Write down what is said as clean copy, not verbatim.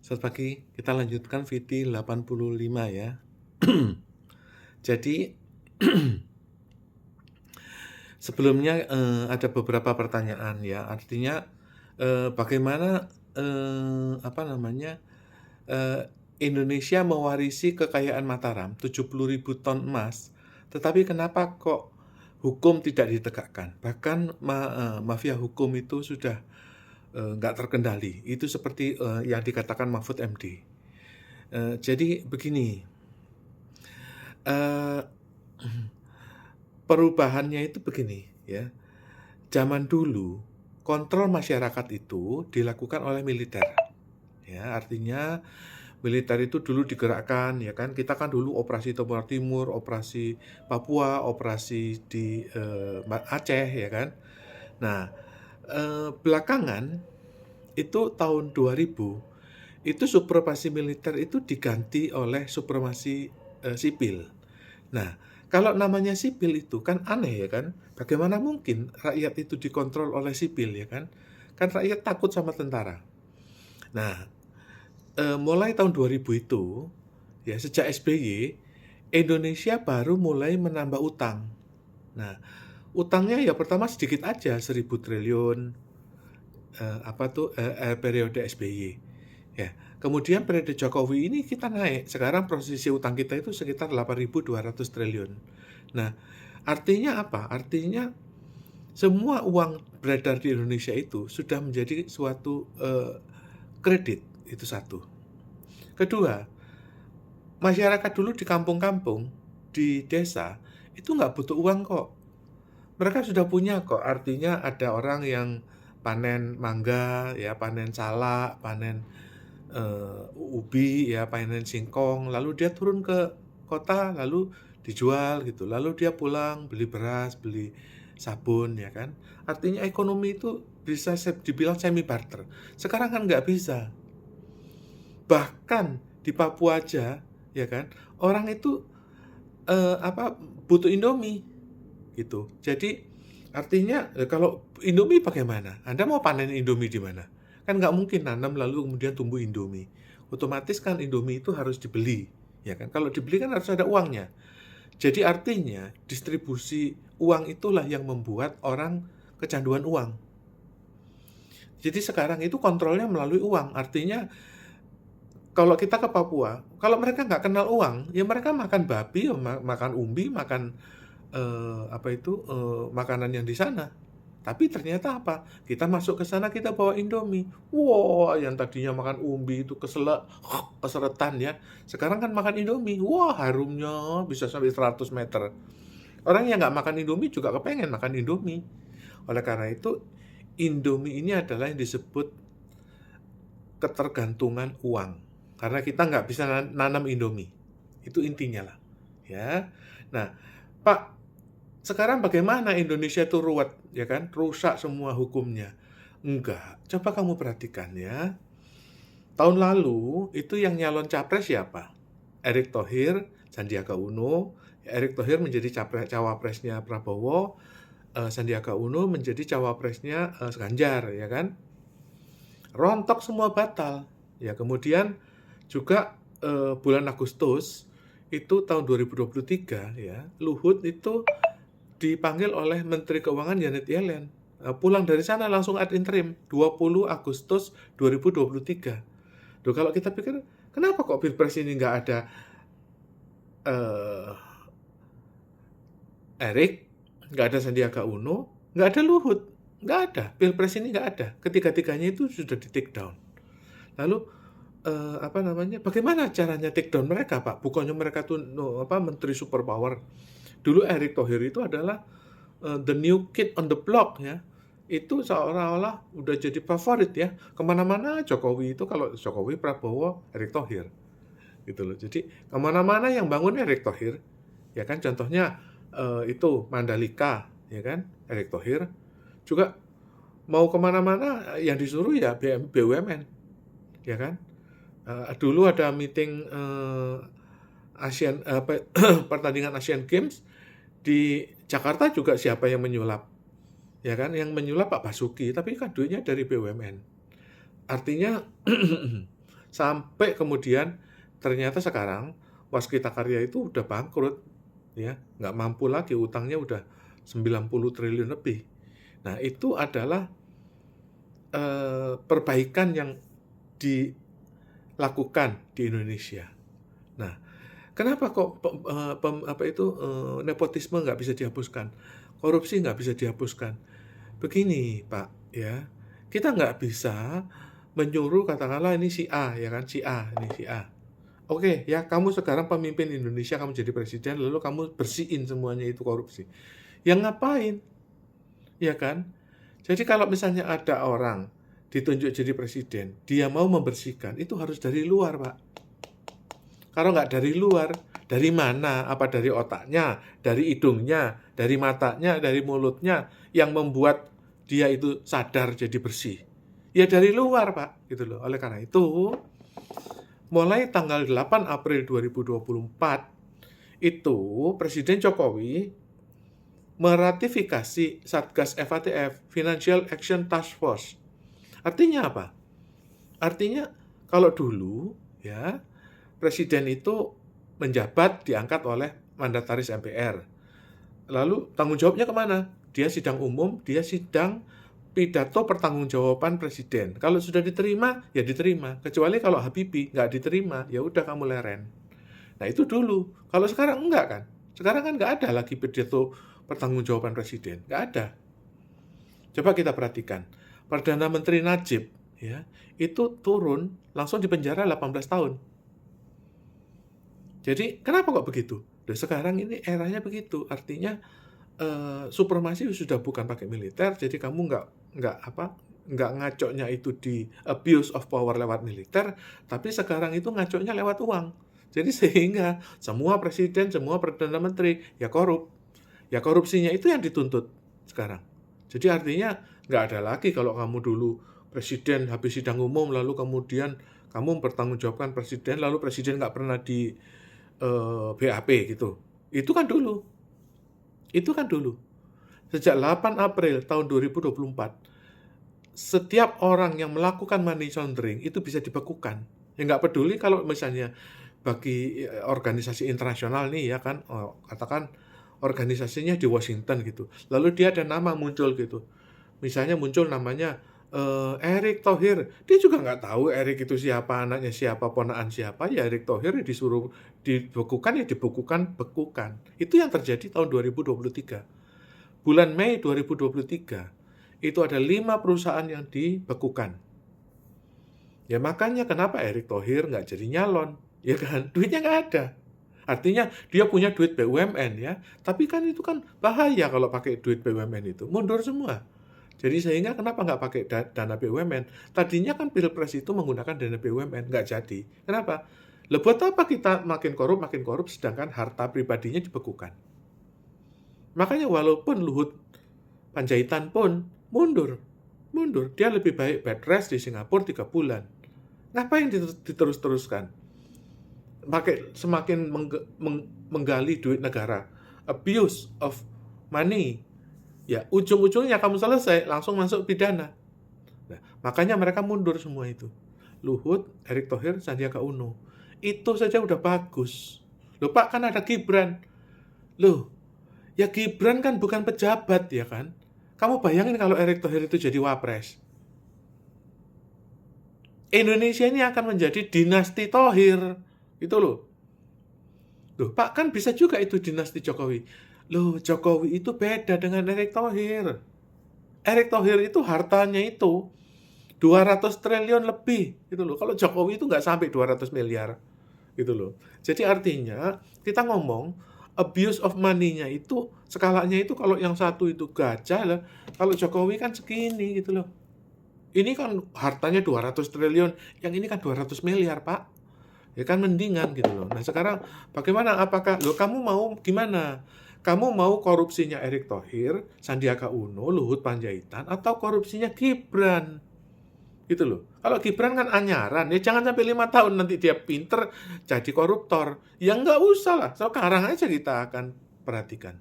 Selamat pagi, kita lanjutkan VT 85 ya. Jadi sebelumnya ada beberapa pertanyaan ya. Artinya bagaimana eh, Indonesia mewarisi kekayaan Mataram 70.000 ton emas, tetapi kenapa kok hukum tidak ditegakkan? Bahkan mafia hukum itu sudah nggak terkendali. Itu seperti yang dikatakan Mahfud MD. Jadi begini, eh, perubahannya itu begini ya. Zaman dulu kontrol masyarakat itu dilakukan oleh militer. Ya, artinya militer itu dulu digerakkan ya kan. Kita kan dulu operasi Timur Timur, operasi Papua, operasi di Aceh ya kan. Nah, belakangan itu tahun 2000 itu supremasi militer itu diganti oleh supremasi sipil. Nah, kalau namanya sipil itu kan aneh ya kan? Bagaimana mungkin rakyat itu dikontrol oleh sipil ya kan? Kan rakyat takut sama tentara. Nah, mulai tahun 2000 itu, ya sejak SBY, Indonesia baru mulai menambah utang. Nah, utangnya ya pertama sedikit aja, 1.000 triliun, periode SBY. Ya, kemudian periode Jokowi ini kita naik. Sekarang posisi utang kita itu sekitar 8.200 triliun. Nah, artinya apa? Artinya semua uang beredar di Indonesia itu sudah menjadi suatu kredit, itu satu. Kedua, masyarakat dulu di kampung-kampung, di desa, itu nggak butuh uang kok. Mereka sudah punya kok, artinya ada orang yang panen mangga, ya panen salak, panen ubi, ya panen singkong, lalu dia turun ke kota, lalu dijual gitu, lalu dia pulang beli beras, beli sabun, ya kan. Artinya ekonomi itu bisa dibilang semi barter. Sekarang kan nggak bisa. Bahkan di Papua aja, ya kan, orang itu butuh Indomie gitu. Jadi artinya kalau Indomie bagaimana? Anda mau panen Indomie di mana? Kan nggak mungkin nanam lalu kemudian tumbuh Indomie. Otomatis kan Indomie itu harus dibeli, ya kan? Kalau dibeli kan harus ada uangnya. Jadi artinya distribusi uang itulah yang membuat orang kecanduan uang. Jadi sekarang itu kontrolnya melalui uang. Artinya kalau kita ke Papua, kalau mereka nggak kenal uang, ya mereka makan babi, ya makan umbi, makan makanan yang di sana. Tapi ternyata apa? Kita masuk ke sana kita bawa Indomie. Wah, yang tadinya makan umbi itu keseretan ya. Sekarang kan makan Indomie. Wah, harumnya bisa sampai 100 meter. Orang yang nggak makan Indomie juga kepengen makan Indomie. Oleh karena itu, Indomie ini adalah yang disebut ketergantungan uang. Karena kita nggak bisa nanam Indomie. Itu intinya lah. Ya. Nah, Pak, sekarang bagaimana Indonesia itu ruwet, ya kan? Rusak semua hukumnya. Enggak. Coba kamu perhatikan ya. Tahun lalu itu yang nyalon capres siapa? Erick Thohir, Sandiaga Uno. Erick Thohir menjadi cawapresnya Prabowo, Sandiaga Uno menjadi cawapresnya Ganjar, ya kan? Rontok semua batal. Ya, kemudian juga bulan Agustus itu tahun 2023 ya, Luhut itu dipanggil oleh Menteri Keuangan Janet Yellen. Pulang dari sana langsung ad interim 20 Agustus 2023. Duh, kalau kita pikir, kenapa kok Pilpres ini nggak ada uh, Erik, nggak ada Sandiaga Uno, nggak ada Luhut, nggak ada. Pilpres ini nggak ada. Ketiga-tiganya itu sudah di take down. Lalu bagaimana caranya take down mereka, Pak? Bukannya mereka tuh menteri superpower. Dulu Erick Thohir itu adalah the new kid on the block ya. Itu seolah-olah udah jadi favorit ya. Kemana-mana Jokowi itu, kalau Jokowi, Prabowo, Erick Thohir. Gitu loh. Jadi kemana-mana yang bangun Erick Thohir. Ya kan, contohnya itu Mandalika, ya kan, Erick Thohir. Juga mau kemana-mana yang disuruh ya BUMN. Ya kan. Dulu ada meeting pertandingan Asian Games di Jakarta juga siapa yang menyulap? Ya kan, yang menyulap Pak Basuki, tapi kan duitnya dari BUMN. Artinya Sampai kemudian ternyata sekarang Waskita Karya itu udah bangkrut, ya, nggak mampu lagi, utangnya udah 90 triliun lebih. Nah, itu adalah perbaikan yang dilakukan di Indonesia. Nah, kenapa kok nepotisme nggak bisa dihapuskan, korupsi nggak bisa dihapuskan? Begini, Pak, ya, kita nggak bisa menyuruh katakanlah ini si A, ya kan, si A, ini si A. Oke, ya, kamu sekarang pemimpin Indonesia, kamu jadi presiden, lalu kamu bersihin semuanya itu korupsi. Yang ngapain? Ya kan? Jadi kalau misalnya ada orang ditunjuk jadi presiden, dia mau membersihkan, itu harus dari luar, Pak. Kalau nggak dari luar, dari mana? Apa dari otaknya, dari hidungnya, dari matanya, dari mulutnya, yang membuat dia itu sadar jadi bersih? Ya dari luar, Pak. Gitu loh. Oleh karena itu, mulai tanggal 8 April 2024, itu Presiden Jokowi meratifikasi Satgas FATF, Financial Action Task Force. Artinya apa? Artinya kalau dulu, ya, presiden itu menjabat diangkat oleh mandataris MPR. Lalu tanggung jawabnya kemana? Dia sidang umum, dia sidang pidato pertanggungjawaban presiden. Kalau sudah diterima, ya diterima. Kecuali kalau Habibie nggak diterima, ya udah kamu leren. Nah itu dulu. Kalau sekarang enggak kan? Sekarang kan nggak ada lagi pidato pertanggungjawaban presiden. Nggak ada. Coba kita perhatikan. Perdana Menteri Najib, ya, itu turun langsung dipenjara 18 tahun. Jadi kenapa kok begitu? Loh, sekarang ini eranya begitu. Artinya supremasi sudah bukan pakai militer, jadi kamu nggak ngacoknya itu di abuse of power lewat militer, tapi sekarang itu ngacoknya lewat uang. Jadi sehingga semua presiden, semua perdana menteri ya korup. Ya korupsinya itu yang dituntut sekarang. Jadi artinya nggak ada lagi kalau kamu dulu presiden habis sidang umum lalu kemudian kamu mempertanggungjawabkan presiden lalu presiden nggak pernah di BAP gitu. Itu kan dulu. Sejak 8 April tahun 2024, setiap orang yang melakukan money laundering itu bisa dibekukan. Ya nggak peduli kalau misalnya bagi organisasi internasional nih ya kan, katakan organisasinya di Washington gitu. Lalu dia ada nama muncul gitu. Misalnya muncul namanya Erick Thohir. Dia juga nggak tahu Erick itu siapa, anaknya siapa, ponakan siapa. Ya Erick Thohir disuruh dibekukan, ya dibekukan, bekukan. Itu yang terjadi tahun 2023. Bulan Mei 2023, itu ada 5 perusahaan yang dibekukan. Ya makanya kenapa Erick Thohir nggak jadi nyalon. Ya kan, duitnya nggak ada. Artinya dia punya duit BUMN ya, tapi kan itu kan bahaya kalau pakai duit BUMN itu, mundur semua. Jadi sehingga kenapa nggak pakai dana BUMN? Tadinya kan Pilpres itu menggunakan dana BUMN, nggak jadi. Kenapa? Lah buat apa kita makin korup, sedangkan harta pribadinya dibekukan? Makanya walaupun Luhut Panjaitan pun mundur. Dia lebih baik bed rest di Singapura 3 bulan. Ngapain diterus-teruskan? Semakin menggali duit negara, abuse of money, ya ujung-ujungnya kamu selesai langsung masuk pidana. Nah, makanya mereka mundur semua itu. Luhut, Erick Thohir, Sandiaga Uno. Itu saja udah bagus. Loh Pak, kan ada Gibran. Loh, ya Gibran kan bukan pejabat ya kan? Kamu bayangin kalau Erick Thohir itu jadi wapres. Indonesia ini akan menjadi dinasti Thohir. Itu loh. Loh, Pak, kan bisa juga itu dinasti Jokowi. Loh, Jokowi itu beda dengan Erick Thohir. Erick Thohir itu hartanya itu 200 triliun lebih. Gitu loh. Kalau Jokowi itu nggak sampai 200 miliar. Gitu loh. Jadi artinya, kita ngomong, abuse of money-nya itu, skalanya itu kalau yang satu itu gajah lah. Kalau Jokowi kan segini gitu loh. Ini kan hartanya 200 triliun, yang ini kan 200 miliar, Pak. Ya kan mendingan gitu loh. Nah sekarang bagaimana? Apakah kamu mau gimana? Kamu mau korupsinya Erick Thohir, Sandiaga Uno, Luhut Panjaitan, atau korupsinya Gibran? Gitu loh. Kalau Gibran kan anyaran, ya jangan sampai 5 tahun nanti dia pinter jadi koruptor. Ya nggak usah lah. Sekarang aja kita akan perhatikan.